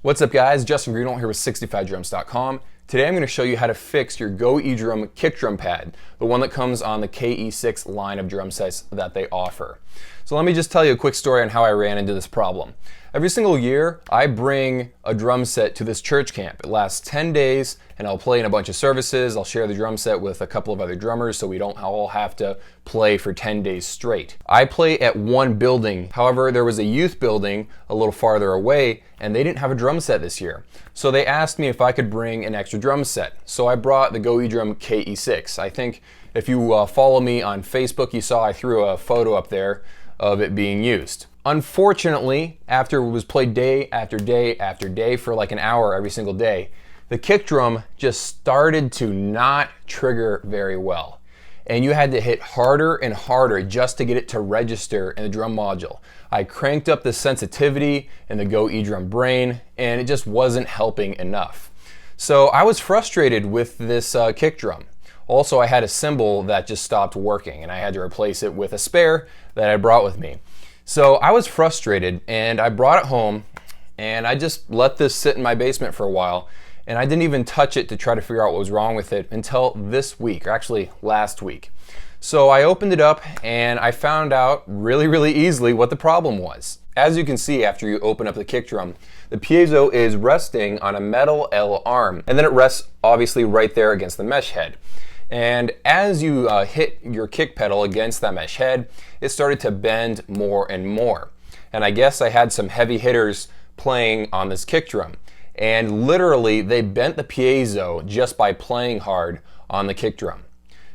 What's up guys, Justin Greenwald here with 65drums.com. Today I'm going to show you how to fix your GoEdrum kick drum pad, the one that comes on the KE6 line of drum sets that they offer. So let me just tell you a quick story on how I ran into this problem. Every single year I bring a drum set to this church camp. It lasts 10 days and I'll play in a bunch of services. I'll share the drum set with a couple of other drummers so we don't all have to play for 10 days straight. I play at one building. However, there was a youth building a little farther away and they didn't have a drum set this year. So they asked me if I could bring an extra drum set. So I brought the GoEdrum KE6. I think if you follow me on Facebook, you saw I threw a photo up there of it being used. Unfortunately, after it was played day after day after day for like an hour every single day, the kick drum just started to not trigger very well. And you had to hit harder and harder just to get it to register in the drum module. I cranked up the sensitivity in the GoEdrum brain and it just wasn't helping enough. So I was frustrated with this kick drum. Also, I had a cymbal that just stopped working and I had to replace it with a spare that I brought with me. So I was frustrated and I brought it home and I just let this sit in my basement for a while and I didn't even touch it to try to figure out what was wrong with it until this week, or actually last week. So I opened it up and I found out really easily what the problem was. As you can see, after you open up the kick drum, the piezo is resting on a metal L arm and then it rests obviously right there against the mesh head. And as you hit your kick pedal against that mesh head, it started to bend more and more. And I guess I had some heavy hitters playing on this kick drum. And literally, they bent the piezo just by playing hard on the kick drum.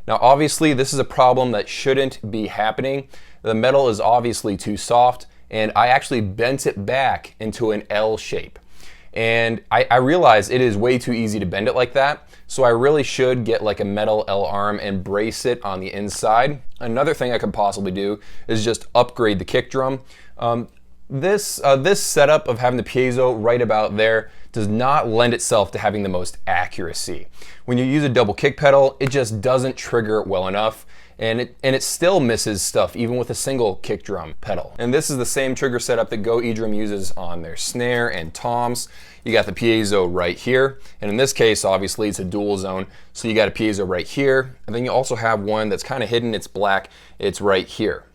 Now obviously, this is a problem that shouldn't be happening. The metal is obviously too soft, and I actually bent it back into an L shape. And I realize it is way too easy to bend it like that, so I really should get like a metal L arm and brace it on the inside. Another thing I could possibly do is just upgrade the kick drum. This setup of having the piezo right about there does not lend itself to having the most accuracy. When you use a double kick pedal, it just doesn't trigger well enough. And it still misses stuff even with a single kick drum pedal. And this is the same trigger setup that GoEdrum uses on their snare and toms. You got the piezo right here, and in this case obviously it's a dual zone, so you got a piezo right here, and then you also have one that's kind of hidden, it's black, it's right here.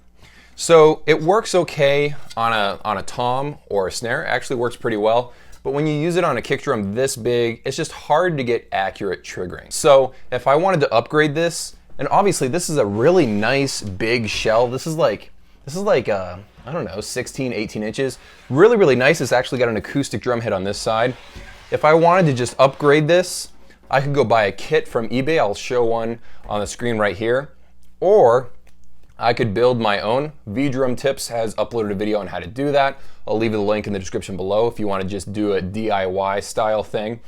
So it works okay on a tom or a snare. It actually works pretty well. But when you use it on a kick drum this big, it's just hard to get accurate triggering. So if I wanted to upgrade this, and obviously this is a really nice big shell. This is like I don't know, 16, 18 inches. Really nice. It's actually got an acoustic drum head on this side. If I wanted to just upgrade this, I could go buy a kit from eBay. I'll show one on the screen right here. Or I could build my own. Vdrum Tips has uploaded a video on how to do that. I'll leave the link in the description below if you want to just do a DIY style thing.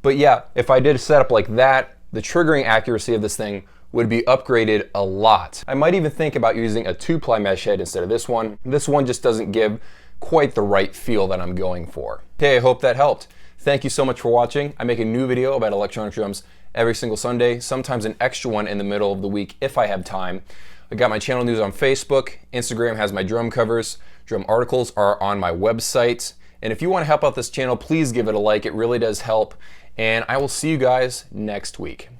But yeah, if I did a setup like that, the triggering accuracy of this thing would be upgraded a lot. I might even think about using a 2-ply mesh head instead of this one. This one just doesn't give quite the right feel that I'm going for. Okay, I hope that helped. Thank you so much for watching. I make a new video about electronic drums every single Sunday, sometimes an extra one in the middle of the week if I have time. I got my channel news on Facebook. Instagram has my drum covers. Drum articles are on my website. And if you want to help out this channel, please give it a like. It really does help. And I will see you guys next week.